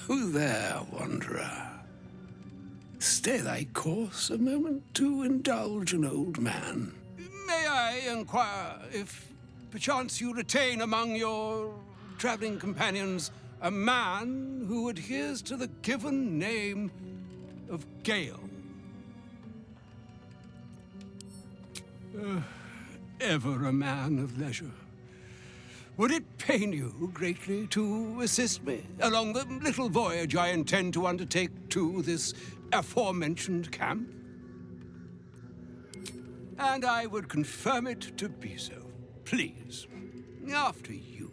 Who there, wanderer? Stay thy course a moment to indulge an old man. May I inquire if perchance you retain among your traveling companions a man who adheres to the given name of Gale? Ever a man of leisure. Would it pain you greatly to assist me along the little voyage I intend to undertake to this aforementioned camp? And I would confirm it to be so. Please, after you.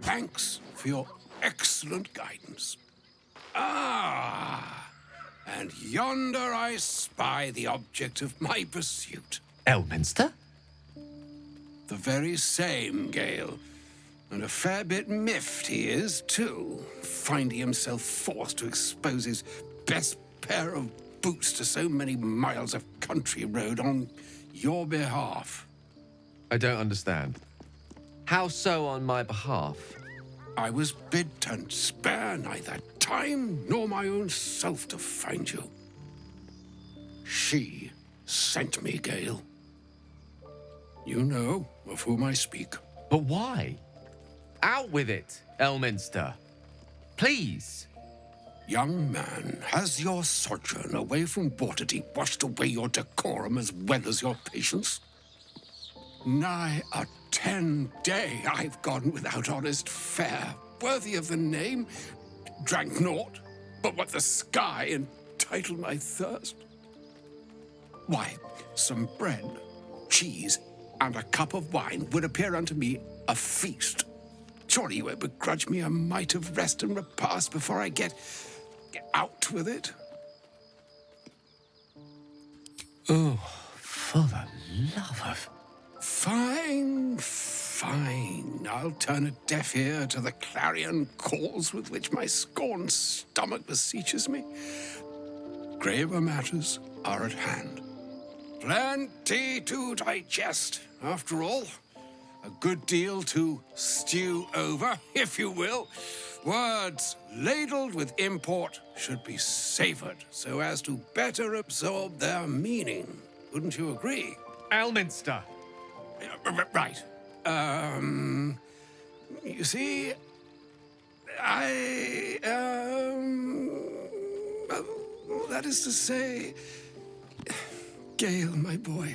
Thanks for your excellent guidance. Ah, and yonder I spy the object of my pursuit. Elminster? The very same, Gale. And a fair bit miffed he is, too, finding himself forced to expose his best pair of boots to so many miles of country road on your behalf. I don't understand. How so on my behalf? I was bid to spare neither time nor my own self to find you. She sent me, Gale. You know of whom I speak. But why? Out with it, Elminster. Please. Young man, has your sojourn away from Waterdeep washed away your decorum as well as your patience? Nigh a 10-day I've gone without honest fare, worthy of the name, drank naught but what the sky entitled my thirst. Why, some bread, cheese, and a cup of wine would appear unto me a feast. Surely you won't begrudge me a mite of rest and repast before I get out with it? Oh, for the love of... Fine, fine. I'll turn a deaf ear to the clarion calls with which my scorned stomach beseeches me. Graver matters are at hand. Plenty to digest, after all. A good deal to stew over, if you will. Words ladled with import should be savored so as to better absorb their meaning. Wouldn't you agree? Elminster! Right. You see, that is to say, Gale, my boy,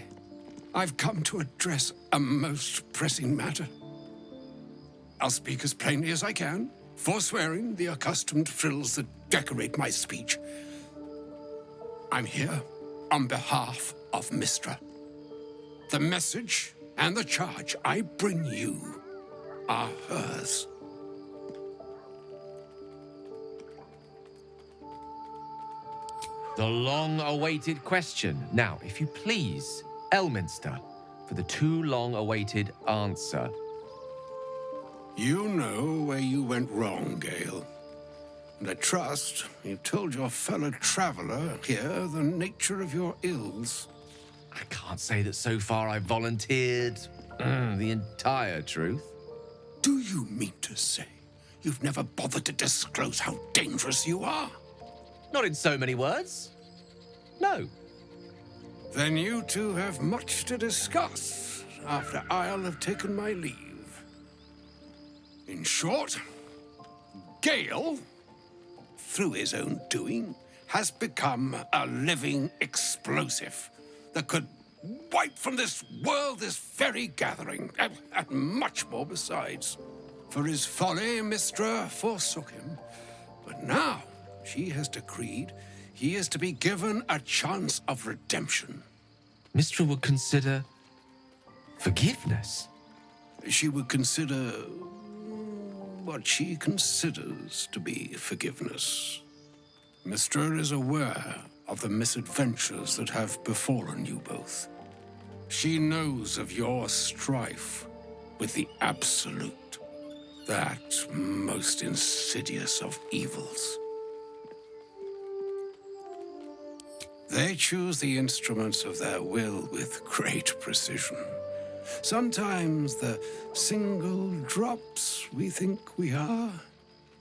I've come to address a most pressing matter. I'll speak as plainly as I can, forswearing the accustomed frills that decorate my speech. I'm here on behalf of Mystra. The message and the charge I bring you are hers. The long-awaited question. Now, if you please, Elminster, for the too long-awaited answer. You know where you went wrong, Gale. And I trust you've told your fellow traveler here the nature of your ills. I can't say that so far I've volunteered the entire truth. Do you mean to say you've never bothered to disclose how dangerous you are? Not in so many words. No. Then you two have much to discuss after I'll have taken my leave. In short, Gale, through his own doing, has become a living explosive that could wipe from this world this very gathering, and much more besides. For his folly, Mystra forsook him, but now she has decreed he is to be given a chance of redemption. Mystra would consider forgiveness. She would consider what she considers to be forgiveness. Mystra is aware of the misadventures that have befallen you both. She knows of your strife with the Absolute, that most insidious of evils. They choose the instruments of their will with great precision. Sometimes the single drops we think we are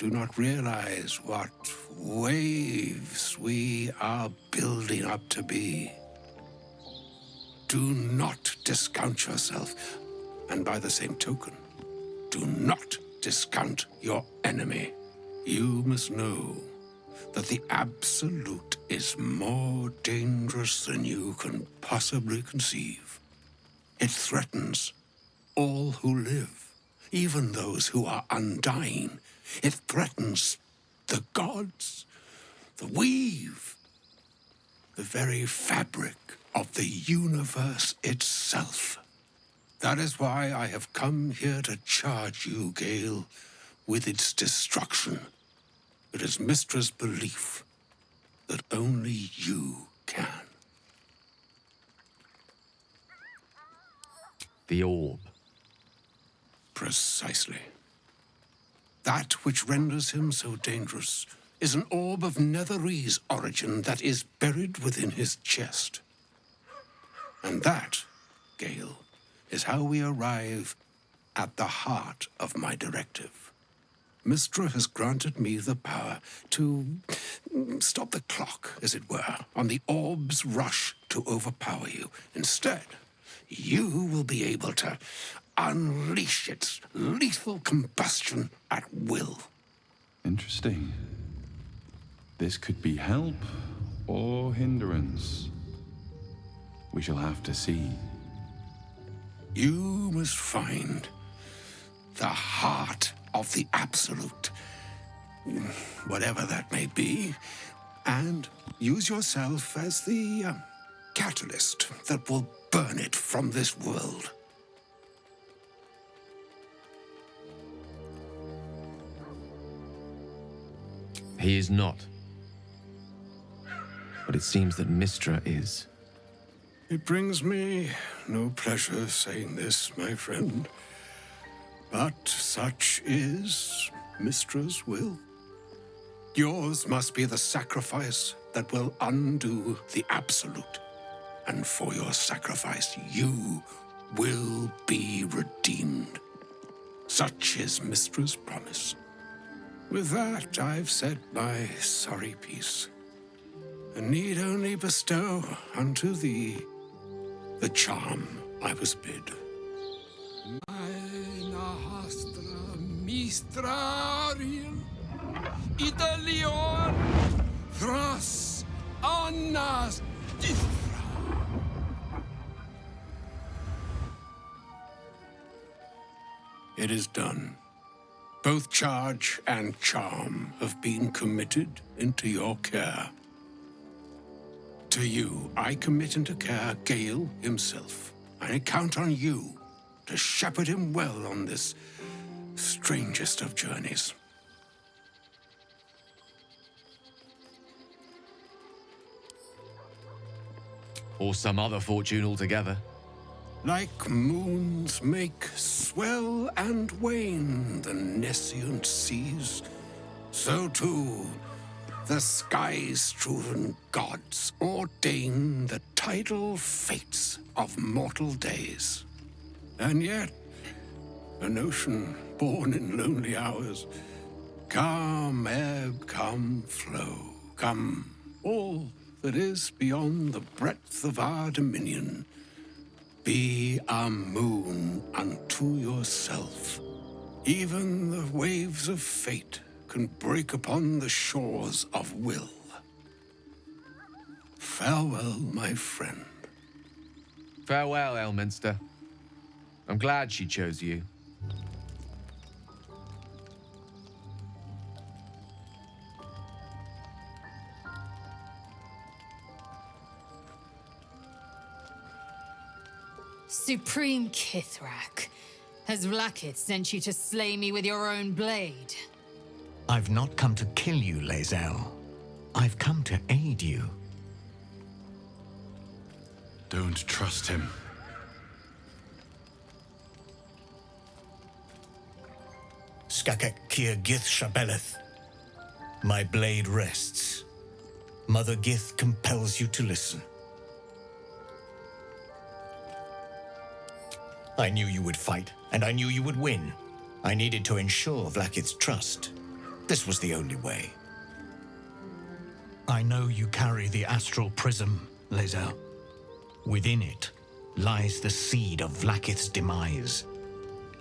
do not realize what waves we are building up to be. Do not discount yourself, and by the same token, do not discount your enemy. You must know that the Absolute is more dangerous than you can possibly conceive. It threatens all who live, even those who are undying. It threatens the gods, the weave, the very fabric of the universe itself. That is why I have come here to charge you, Gale, with its destruction. It is Mystra's belief that only you can. The orb. Precisely. That which renders him so dangerous is an orb of Netherese origin that is buried within his chest. And that, Gale, is how we arrive at the heart of my directive. Mystra has granted me the power to stop the clock, as it were, on the orb's rush to overpower you. Instead, you will be able to unleash its lethal combustion at will. Interesting. This could be help or hindrance. We shall have to see. You must find the heart of the Absolute, whatever that may be, and use yourself as the catalyst that will burn it from this world. He is not. But it seems that Mystra is. It brings me no pleasure saying this, my friend, but such is Mystra's will. Yours must be the sacrifice that will undo the Absolute, and for your sacrifice you will be redeemed. Such is Mystra's promise. With that, I've said my sorry piece, and need only bestow unto thee the charm I was bid. Mina hastra mistrariel, Idalion, thras annas dithra. It is done. Both charge and charm have been committed into your care. To you, I commit into care Gale himself. I count on you to shepherd him well on this strangest of journeys. Or some other fortune altogether. Like moons make swell and wane the nescient seas, so too the sky-strewn gods ordain the tidal fates of mortal days. And yet, an ocean born in lonely hours, come ebb, come flow, come all that is beyond the breadth of our dominion. Be a moon unto yourself. Even the waves of fate can break upon the shores of will. Farewell, my friend. Farewell, Elminster. I'm glad she chose you. Supreme Kithrak, has Vlaakith sent you to slay me with your own blade? I've not come to kill you, Lae'zel. I've come to aid you. Don't trust him. Skakek Kier Gith Shabeleth. My blade rests. Mother Gith compels you to listen. I knew you would fight, and I knew you would win. I needed to ensure Vlaakith's trust. This was the only way. I know you carry the astral prism, Lae'zel. Within it lies the seed of Vlaakith's demise,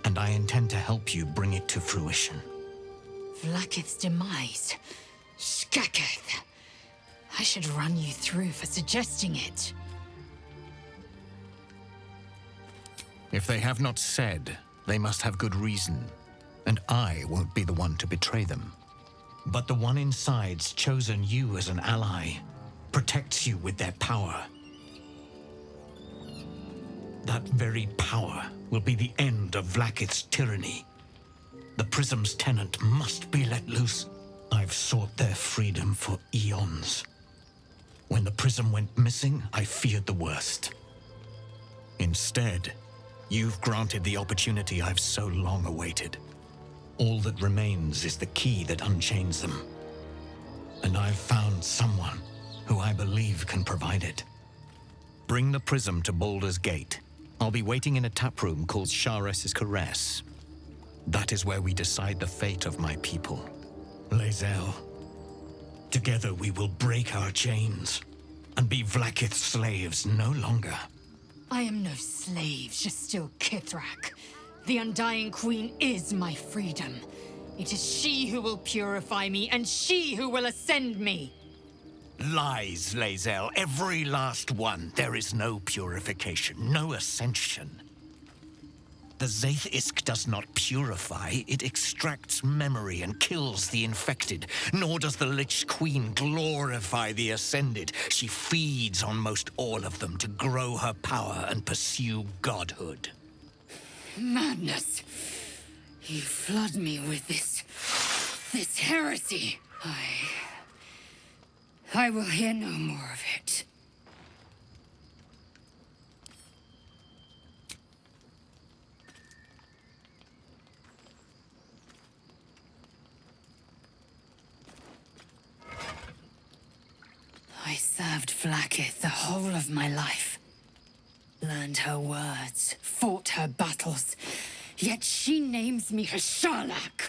and I intend to help you bring it to fruition. Vlaakith's demise? Skaketh! I should run you through for suggesting it. If they have not said, they must have good reason, and I won't be the one to betray them. But the one inside's chosen you as an ally, protects you with their power. That very power will be the end of Vlaakith's tyranny. The Prism's tenant must be let loose. I've sought their freedom for eons. When the Prism went missing, I feared the worst. Instead, you've granted the opportunity I've so long awaited. All that remains is the key that unchains them. And I've found someone who I believe can provide it. Bring the Prism to Baldur's Gate. I'll be waiting in a taproom called Sharess's Caress. That is where we decide the fate of my people. Lae'zel, together we will break our chains and be Vlaakith's slaves no longer. I am no slave, just still Kithrak. The Undying Queen is my freedom. It is she who will purify me, and she who will ascend me. Lies, Lae'zel, every last one. There is no purification, no ascension. The Zaith-Isk does not purify, it extracts memory and kills the infected. Nor does the Lich Queen glorify the ascended. She feeds on most all of them to grow her power and pursue godhood. Madness! You flood me with this heresy. I will hear no more of it. I served Vlaakith the whole of my life. Learned her words, fought her battles, yet she names me her Sharlak.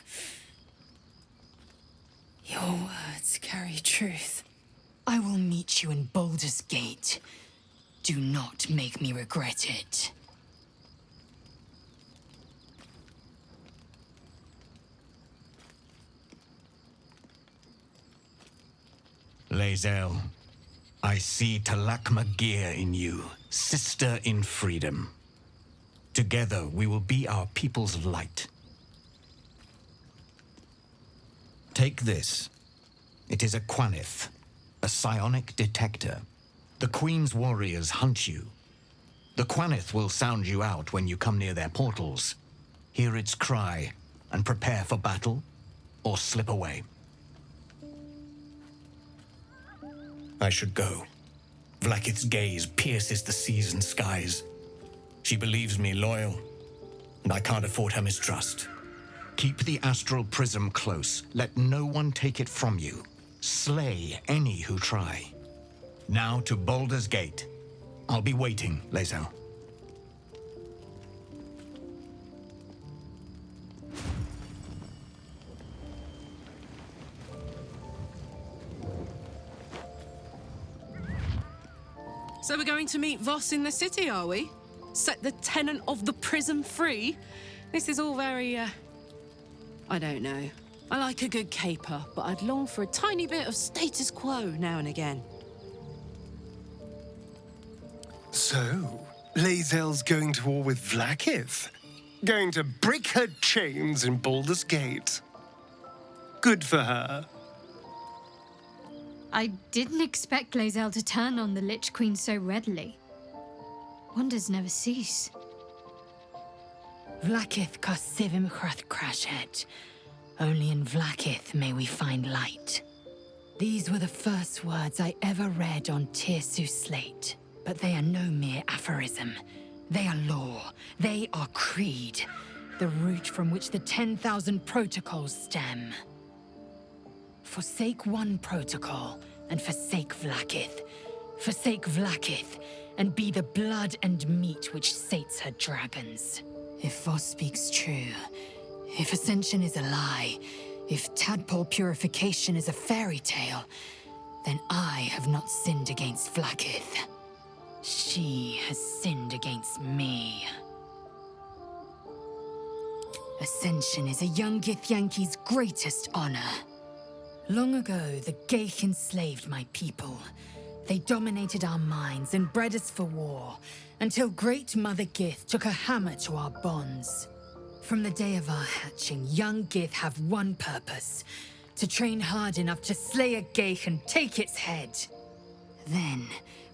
Your words carry truth. I will meet you in Baldur's Gate. Do not make me regret it. Lae'zel, I see Talak Magir in you, sister in freedom. Together we will be our people's light. Take this. It is a Quanith, a psionic detector. The Queen's warriors hunt you. The Quanith will sound you out when you come near their portals. Hear its cry and prepare for battle, or slip away. I should go. Vlaakith's gaze pierces the seas and skies. She believes me loyal, and I can't afford her mistrust. Keep the astral prism close. Let no one take it from you. Slay any who try. Now to Baldur's Gate. I'll be waiting, Lae'zel. So we're going to meet Voss in the city, are we? Set the tenant of the prism free? This is all very, I don't know. I like a good caper, but I'd long for a tiny bit of status quo now and again. So, Lae'zel's going to war with Vlaakith? Going to break her chains in Baldur's Gate? Good for her. I didn't expect Lae'zel to turn on the Lich Queen so readily. Wonders never cease. Vlaakith Kosivim Chrath Crashhead. Only in Vlaakith may we find light. These were the first words I ever read on Tirsu's slate. But they are no mere aphorism. They are law. They are creed. The root from which the 10,000 protocols stem. Forsake one protocol, and forsake Vlaakith. Forsake Vlaakith, and be the blood and meat which sates her dragons. If Voss speaks true, if Ascension is a lie, If tadpole purification is a fairy tale, then I have not sinned against Vlaakith. She has sinned against me. Ascension is a young Githyanki's greatest honor. Long ago, the Geich enslaved my people. They dominated our minds and bred us for war, until Great Mother Gith took a hammer to our bonds. From the day of our hatching, young Gith have one purpose: to train hard enough to slay a Geich and take its head. Then,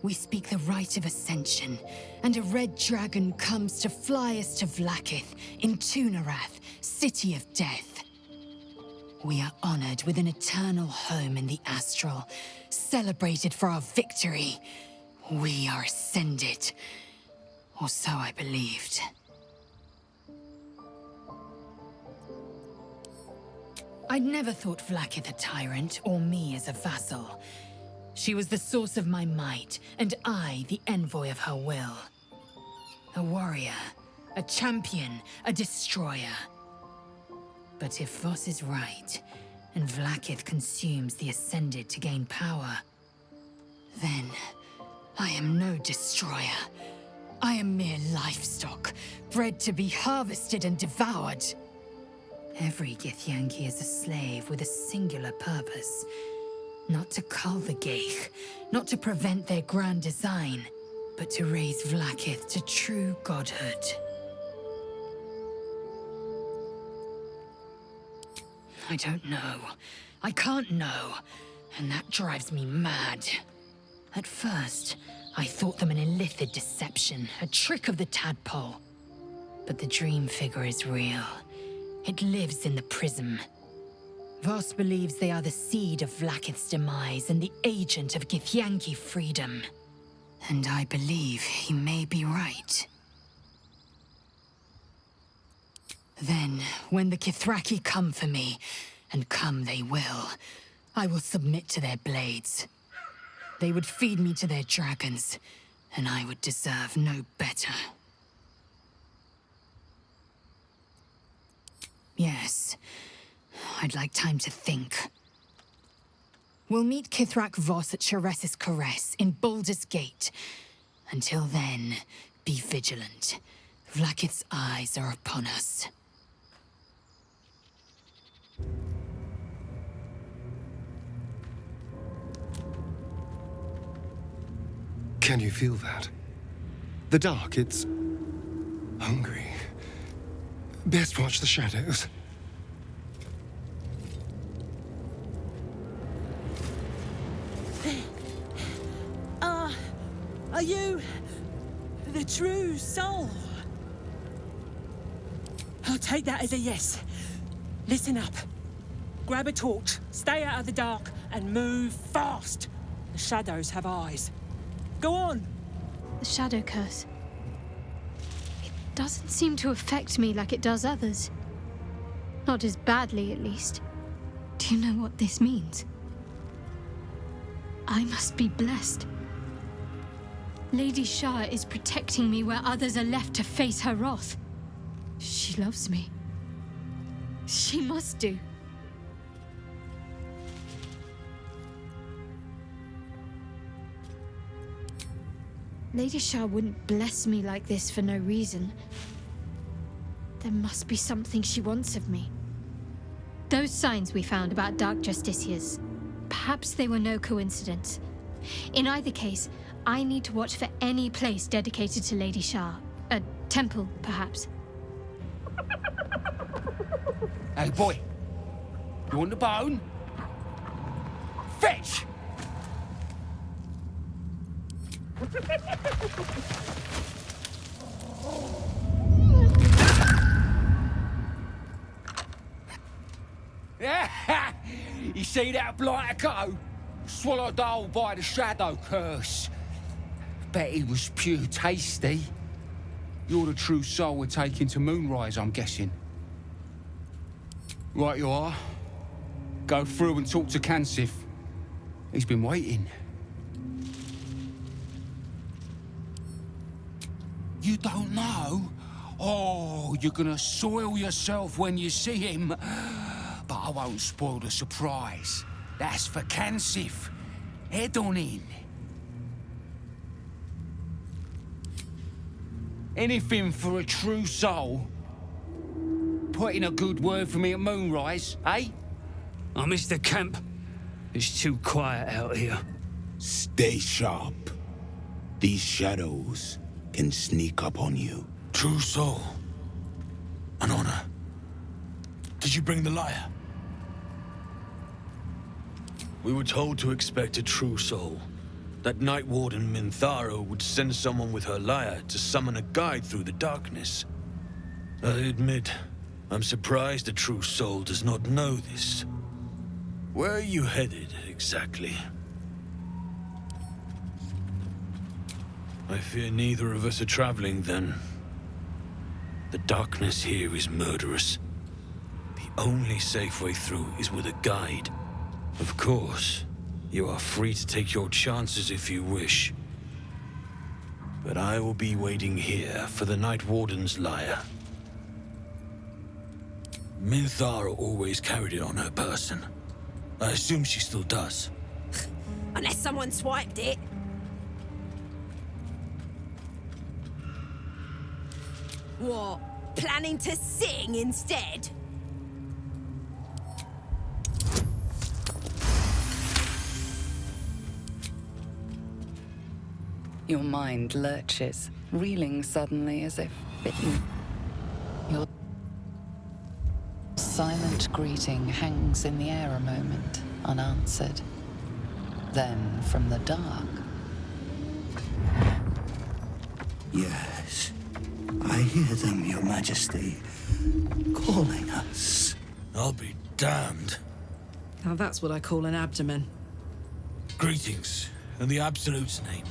we speak the rite of ascension, and a red dragon comes to fly us to Vlaakith in Tunarath, City of Death. We are honored with an eternal home in the astral, celebrated for our victory. We are ascended. Or so I believed. I'd never thought Vlaakith a tyrant, or me as a vassal. She was the source of my might, and I the envoy of her will. A warrior, a champion, a destroyer. But if Voss is right, and Vlaakith consumes the Ascended to gain power, then I am no destroyer. I am mere livestock, bred to be harvested and devoured. Every Githyanki is a slave with a singular purpose. Not to cull the Geich, not to prevent their grand design, but to raise Vlaakith to true godhood. I don't know. I can't know. And that drives me mad. At first, I thought them an illithid deception, a trick of the tadpole. But the dream figure is real. It lives in the prism. Voss believes they are the seed of Vlaakith's demise and the agent of Githyanki freedom. And I believe he may be right. Then, when the Kithraki come for me, and come they will, I will submit to their blades. They would feed me to their dragons, and I would deserve no better. Yes, I'd like time to think. We'll meet Kithrak Voss at Chares's Caress in Baldur's Gate. Until then, be vigilant. Vlaakith's eyes are upon us. Can you feel that? The dark, it's hungry. Best watch the shadows. Are you the true soul? I'll take that as a yes. Listen up. Grab a torch, stay out of the dark, and move fast. The shadows have eyes. Go on! The shadow curse. It doesn't seem to affect me like it does others. Not as badly, at least. Do you know what this means? I must be blessed. Lady Shah is protecting me where others are left to face her wrath. She loves me. She must do. Lady Shah wouldn't bless me like this for no reason. There must be something she wants of me. Those signs we found about Dark Justiciars, perhaps they were no coincidence. In either case, I need to watch for any place dedicated to Lady Shah. A temple, perhaps. Hey, boy. You want the bone? Fetch! You see that blighter go? Swallowed whole by the shadow curse. Bet he was pure tasty. You're the true soul we're taking to Moonrise, I'm guessing. Right you are. Go through and talk to Kansif. He's been waiting. You don't know? Oh, you're gonna soil yourself when you see him. But I won't spoil the surprise. That's for Kansif. Head on in. Anything for a true soul. Put in a good word for me at moonrise, eh? I miss the camp. It's too quiet out here. Stay sharp. These shadows can sneak up on you. True soul. An honor. Did you bring the lyre? We were told to expect a true soul. That Night Warden Minthara would send someone with her lyre to summon a guide through the darkness. I admit, I'm surprised a true soul does not know this. Where are you headed, exactly? I fear neither of us are traveling, then. The darkness here is murderous. The only safe way through is with a guide. Of course, you are free to take your chances if you wish. But I will be waiting here for the Night Warden's lyre. Minthara always carried it on her person. I assume she still does. Unless someone swiped it. What? Planning to sing instead? Your mind lurches, reeling suddenly as if bitten. Your silent greeting hangs in the air a moment, unanswered. Then, from the dark... Yes. I hear them, Your Majesty, calling us. I'll be damned. Now that's what I call an abdomen. Greetings, in the Absolute's name.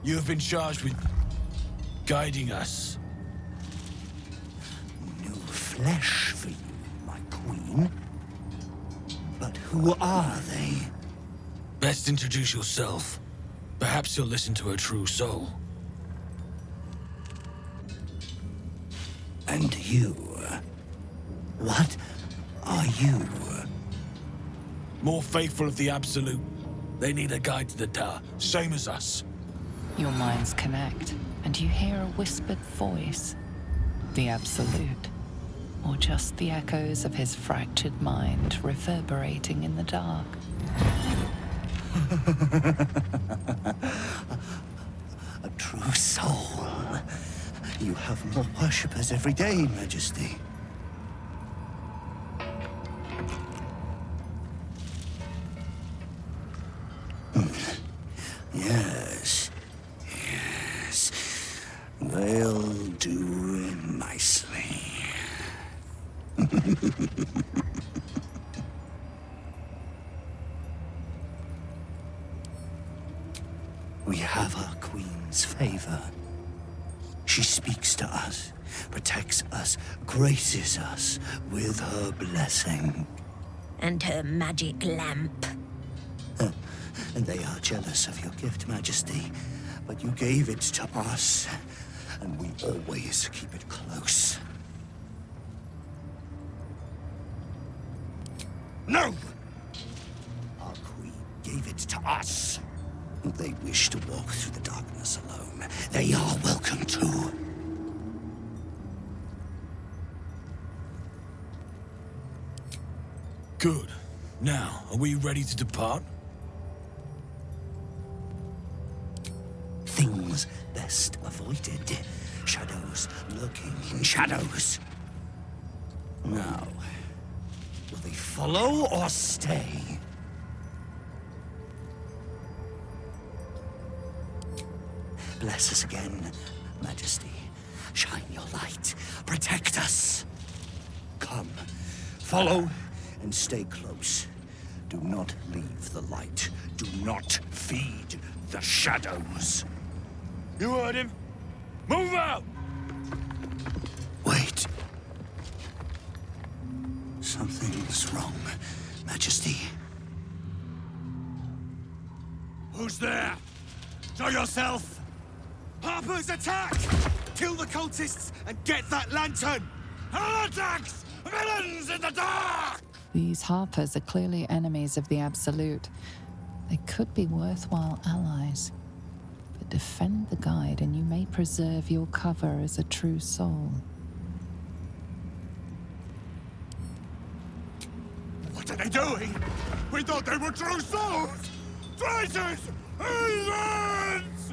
You have been charged with guiding us. No flesh for you, my queen. But who are they? Best introduce yourself. Perhaps you'll listen to a true soul. And you? What are you? More faithful of the Absolute. They need a guide to the Tower, same as us. Your minds connect, and you hear a whispered voice. The Absolute. Or just the echoes of his fractured mind reverberating in the dark. A true soul. You have more worshippers every day, Majesty. Yes. Yes. They'll do nicely. We have our queen's favor. She speaks to us, protects us, graces us with her blessing. And her magic lamp. And they are jealous of your gift, Majesty. But you gave it to us, and we always keep it close. No! Our queen gave it to us. If they wish to walk through the darkness alone, they are welcome to. Good. Now, are we ready to depart? Things best avoided. Shadows lurking in shadows. Now, will they follow or stay? Bless us again, Majesty. Shine your light. Protect us. Come, follow and stay close. Do not leave the light. Do not feed the shadows. You heard him. Move out! Wait. Something's wrong, Majesty. Who's there? Show yourself! Harper's attack! Kill the cultists and get that lantern! Heretics! Villains in the dark! These Harpers are clearly enemies of the Absolute. They could be worthwhile allies. But defend the guide and you may preserve your cover as a true soul. What are they doing? We thought they were true souls! Traitors! Heathens!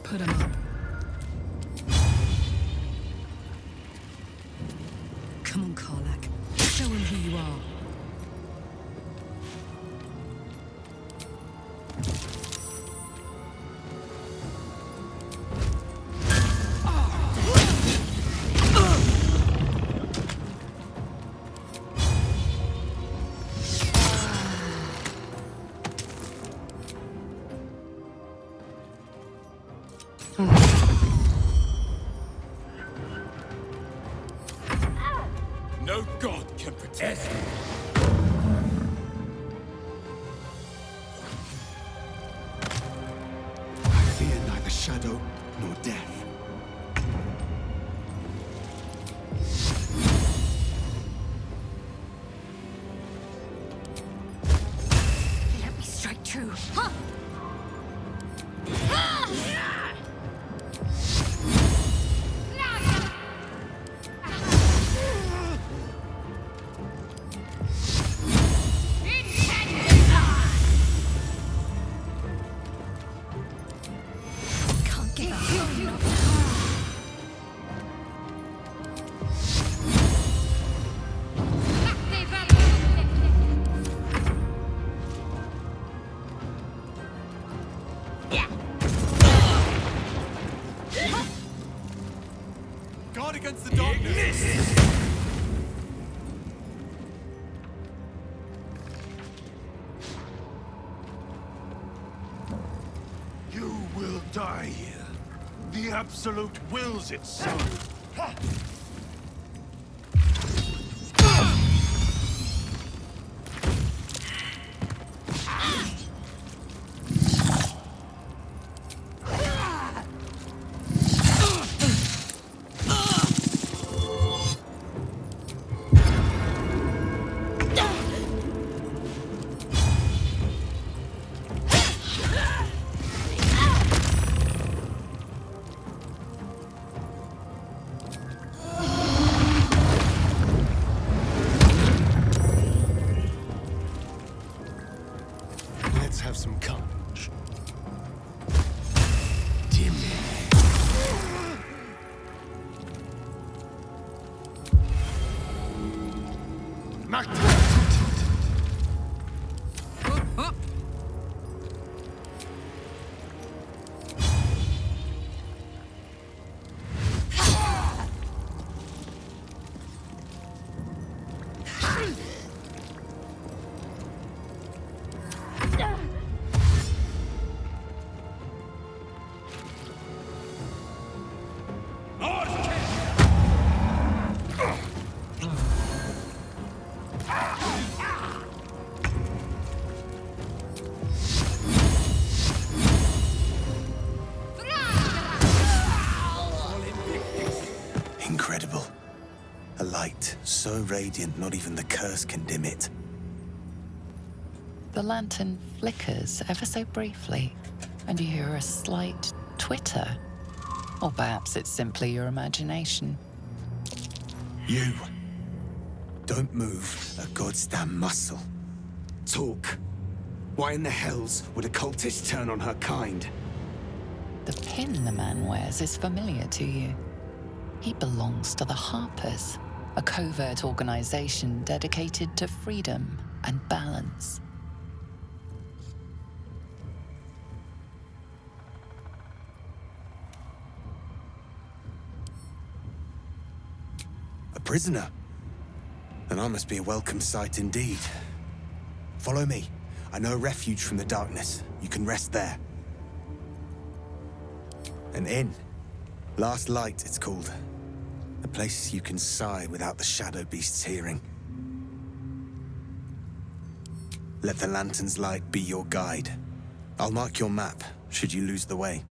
Put him up. Come on, Karlach. Show him who you are. No god can protect me. I fear neither shadow nor death. Let me strike true. Guard against the darkness! You will die here. The Absolute wills it so. Let's have some courage. Incredible. A light so radiant not even the curse can dim it. The lantern flickers ever so briefly, and you hear a slight twitter. Or perhaps it's simply your imagination. You. Don't move a goddamn muscle. Talk. Why in the hells would a cultist turn on her kind? The pin the man wears is familiar to you. He belongs to the Harpers, a covert organization dedicated to freedom and balance. A prisoner? Then I must be a welcome sight indeed. Follow me. I know a refuge from the darkness. You can rest there. An inn. Last Light, it's called. A place you can sigh without the shadow beasts hearing. Let the lantern's light be your guide. I'll mark your map, should you lose the way.